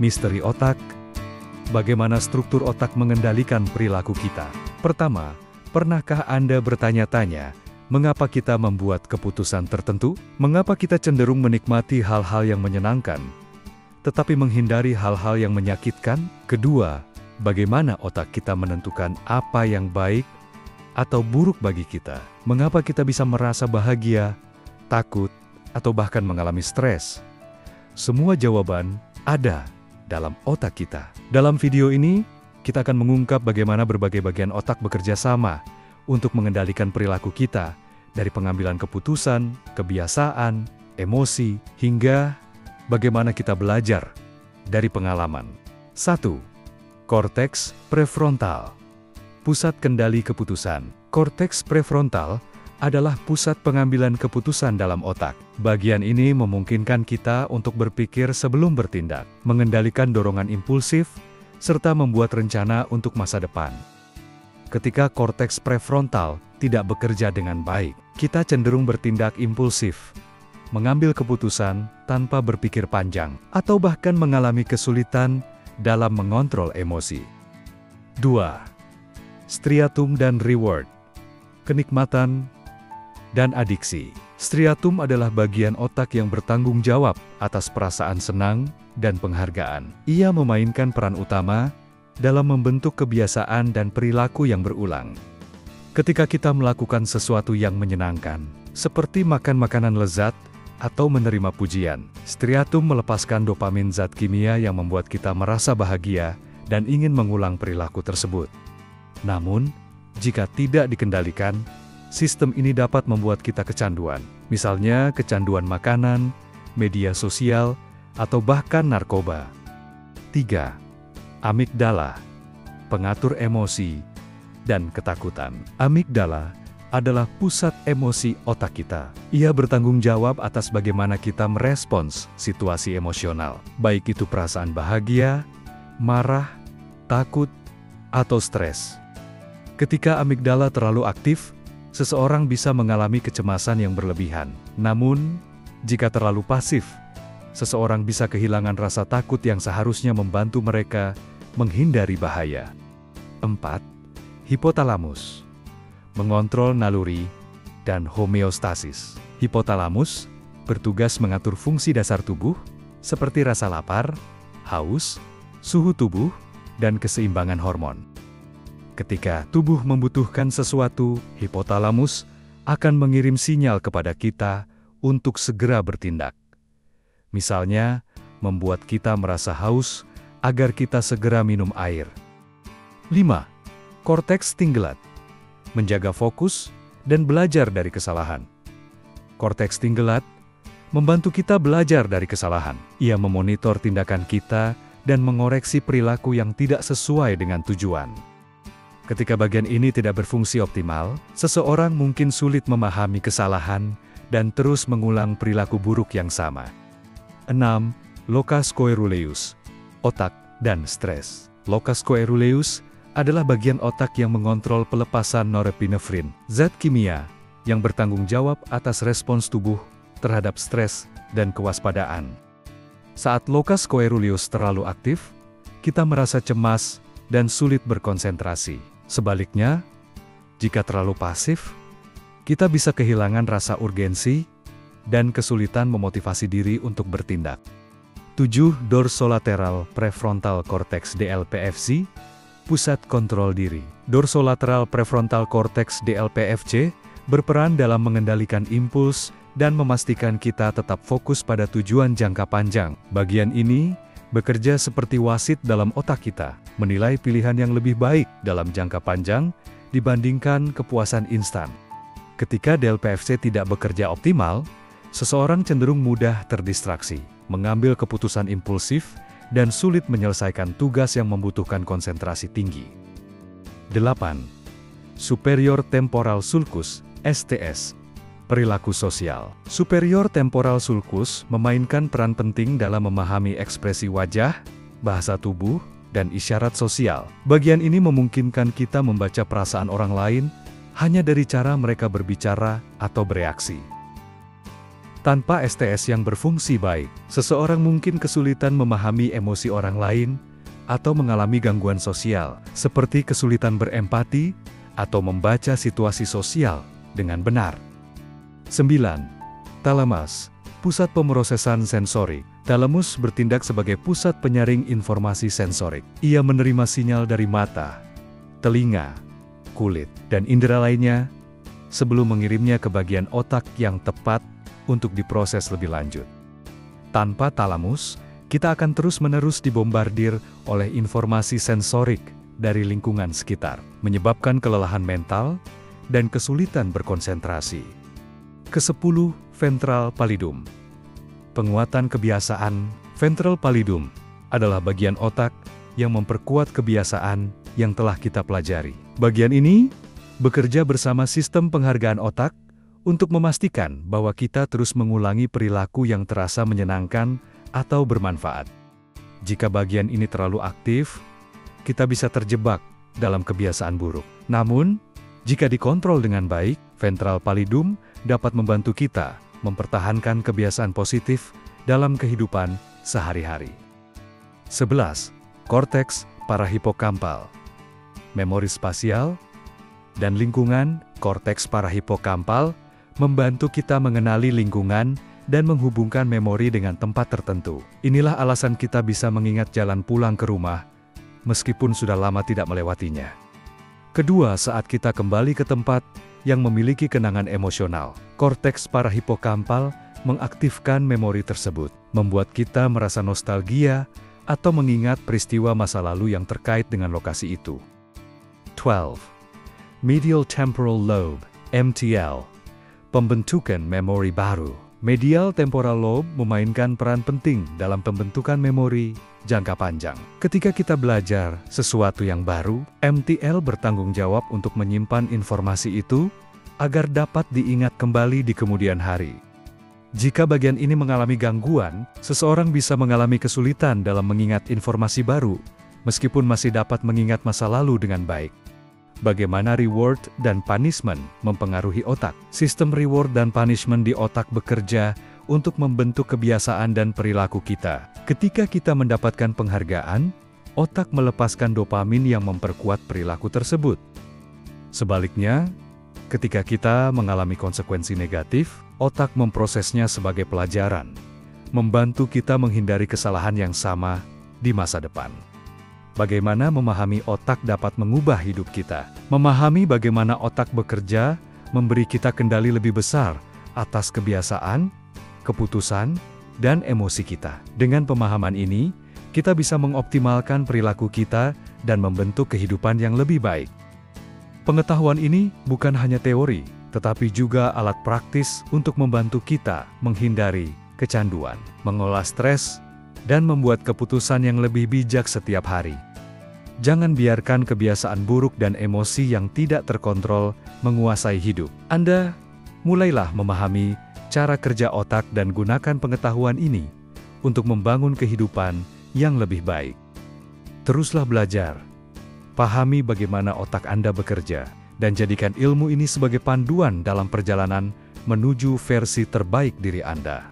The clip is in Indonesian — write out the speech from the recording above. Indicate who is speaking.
Speaker 1: Misteri otak. Bagaimana struktur otak mengendalikan perilaku kita? Pertama, pernahkah Anda bertanya-tanya, mengapa kita membuat keputusan tertentu? Mengapa kita cenderung menikmati hal-hal yang menyenangkan, tetapi menghindari hal-hal yang menyakitkan? Kedua, bagaimana otak kita menentukan apa yang baik atau buruk bagi kita? Mengapa kita bisa merasa bahagia, takut, atau bahkan mengalami stres? Semua jawaban ada dalam otak kita. Dalam video ini, kita akan mengungkap bagaimana berbagai bagian otak bekerja sama untuk mengendalikan perilaku kita, dari pengambilan keputusan, kebiasaan, emosi, hingga bagaimana kita belajar dari pengalaman. 1. Korteks prefrontal. Pusat kendali keputusan. Korteks prefrontal adalah pusat pengambilan keputusan dalam otak. Bagian ini memungkinkan kita untuk berpikir sebelum bertindak, mengendalikan dorongan impulsif, serta membuat rencana untuk masa depan. Ketika korteks prefrontal tidak bekerja dengan baik, kita cenderung bertindak impulsif, mengambil keputusan tanpa berpikir panjang, atau bahkan mengalami kesulitan dalam mengontrol emosi. 2. Striatum dan reward. Kenikmatan dan adiksi. Striatum adalah bagian otak yang bertanggung jawab atas perasaan senang dan penghargaan. Ia memainkan peran utama dalam membentuk kebiasaan dan perilaku yang berulang. Ketika kita melakukan sesuatu yang menyenangkan, seperti makan makanan lezat atau menerima pujian, striatum melepaskan dopamin, zat kimia yang membuat kita merasa bahagia dan ingin mengulang perilaku tersebut. Namun, jika tidak dikendalikan, sistem ini dapat membuat kita kecanduan, misalnya kecanduan makanan, media sosial, atau bahkan narkoba. 3. Amigdala. Pengatur emosi dan ketakutan. Amigdala adalah pusat emosi otak kita. Ia bertanggung jawab atas bagaimana kita merespons situasi emosional, baik itu perasaan bahagia, marah, takut, atau stres. Ketika amigdala terlalu aktif, seseorang bisa mengalami kecemasan yang berlebihan. Namun, jika terlalu pasif, seseorang bisa kehilangan rasa takut yang seharusnya membantu mereka menghindari bahaya. 4. Hipotalamus. Mengontrol naluri dan homeostasis. Hipotalamus bertugas mengatur fungsi dasar tubuh, seperti rasa lapar, haus, suhu tubuh, dan keseimbangan hormon. Ketika tubuh membutuhkan sesuatu, hipotalamus akan mengirim sinyal kepada kita untuk segera bertindak. Misalnya, membuat kita merasa haus agar kita segera minum air. 5. Korteks tinggelat. Menjaga fokus dan belajar dari kesalahan. Korteks tinggelat membantu kita belajar dari kesalahan. Ia memonitor tindakan kita dan mengoreksi perilaku yang tidak sesuai dengan tujuan. Ketika bagian ini tidak berfungsi optimal, seseorang mungkin sulit memahami kesalahan dan terus mengulang perilaku buruk yang sama. 6. Locus coeruleus. Otak dan stres. Locus coeruleus adalah bagian otak yang mengontrol pelepasan norepinefrin, zat kimia yang bertanggung jawab atas respons tubuh terhadap stres dan kewaspadaan. Saat locus coeruleus terlalu aktif, kita merasa cemas dan sulit berkonsentrasi. Sebaliknya, jika terlalu pasif, kita bisa kehilangan rasa urgensi dan kesulitan memotivasi diri untuk bertindak. 7. Dorsolateral prefrontal cortex DLPFC, pusat kontrol diri. Dorsolateral prefrontal cortex DLPFC berperan dalam mengendalikan impuls dan memastikan kita tetap fokus pada tujuan jangka panjang. Bagian ini bekerja seperti wasit dalam otak kita, menilai pilihan yang lebih baik dalam jangka panjang dibandingkan kepuasan instan. Ketika DLPFC tidak bekerja optimal, seseorang cenderung mudah terdistraksi, mengambil keputusan impulsif, dan sulit menyelesaikan tugas yang membutuhkan konsentrasi tinggi. 8. Superior temporal sulcus, STS. Perilaku sosial. Superior temporal sulcus memainkan peran penting dalam memahami ekspresi wajah, bahasa tubuh, dan isyarat sosial. Bagian ini memungkinkan kita membaca perasaan orang lain hanya dari cara mereka berbicara atau bereaksi. Tanpa STS yang berfungsi baik, seseorang mungkin kesulitan memahami emosi orang lain atau mengalami gangguan sosial, seperti kesulitan berempati atau membaca situasi sosial dengan benar. 9. Talamus, pusat pemrosesan sensorik. Talamus bertindak sebagai pusat penyaring informasi sensorik. Ia menerima sinyal dari mata, telinga, kulit, dan indera lainnya sebelum mengirimnya ke bagian otak yang tepat untuk diproses lebih lanjut. Tanpa talamus, kita akan terus-menerus dibombardir oleh informasi sensorik dari lingkungan sekitar, menyebabkan kelelahan mental dan kesulitan berkonsentrasi. Ke-10, ventral pallidum. Penguatan kebiasaan. Ventral pallidum adalah bagian otak yang memperkuat kebiasaan yang telah kita pelajari. Bagian ini bekerja bersama sistem penghargaan otak untuk memastikan bahwa kita terus mengulangi perilaku yang terasa menyenangkan atau bermanfaat. Jika bagian ini terlalu aktif, kita bisa terjebak dalam kebiasaan buruk. Namun, jika dikontrol dengan baik, ventral pallidum dapat membantu kita mempertahankan kebiasaan positif dalam kehidupan sehari-hari. 11. Korteks parahipokampal. Memori spasial dan lingkungan. Korteks parahipokampal membantu kita mengenali lingkungan dan menghubungkan memori dengan tempat tertentu. Inilah alasan kita bisa mengingat jalan pulang ke rumah, meskipun sudah lama tidak melewatinya. Kedua, saat kita kembali ke tempat yang memiliki kenangan emosional, korteks parahipokampal mengaktifkan memori tersebut, membuat kita merasa nostalgia atau mengingat peristiwa masa lalu yang terkait dengan lokasi itu. 12. Medial temporal lobe, MTL. Pembentukan memori baru. Medial temporal lobe memainkan peran penting dalam pembentukan memori jangka panjang. Ketika kita belajar sesuatu yang baru, MTL bertanggung jawab untuk menyimpan informasi itu agar dapat diingat kembali di kemudian hari. Jika bagian ini mengalami gangguan, seseorang bisa mengalami kesulitan dalam mengingat informasi baru, meskipun masih dapat mengingat masa lalu dengan baik. Bagaimana reward dan punishment mempengaruhi otak? Sistem reward dan punishment di otak bekerja untuk membentuk kebiasaan dan perilaku kita. Ketika kita mendapatkan penghargaan, otak melepaskan dopamin yang memperkuat perilaku tersebut. Sebaliknya, ketika kita mengalami konsekuensi negatif, otak memprosesnya sebagai pelajaran, membantu kita menghindari kesalahan yang sama di masa depan. Bagaimana memahami otak dapat mengubah hidup kita? Memahami bagaimana otak bekerja, memberi kita kendali lebih besar atas kebiasaan, keputusan, dan emosi kita. Dengan pemahaman ini, kita bisa mengoptimalkan perilaku kita dan membentuk kehidupan yang lebih baik. Pengetahuan ini bukan hanya teori, tetapi juga alat praktis untuk membantu kita menghindari kecanduan, mengolah stres, dan membuat keputusan yang lebih bijak setiap hari. Jangan biarkan kebiasaan buruk dan emosi yang tidak terkontrol menguasai hidup Anda. Mulailah memahami cara kerja otak dan gunakan pengetahuan ini untuk membangun kehidupan yang lebih baik. Teruslah belajar, pahami bagaimana otak Anda bekerja, dan jadikan ilmu ini sebagai panduan dalam perjalanan menuju versi terbaik diri Anda.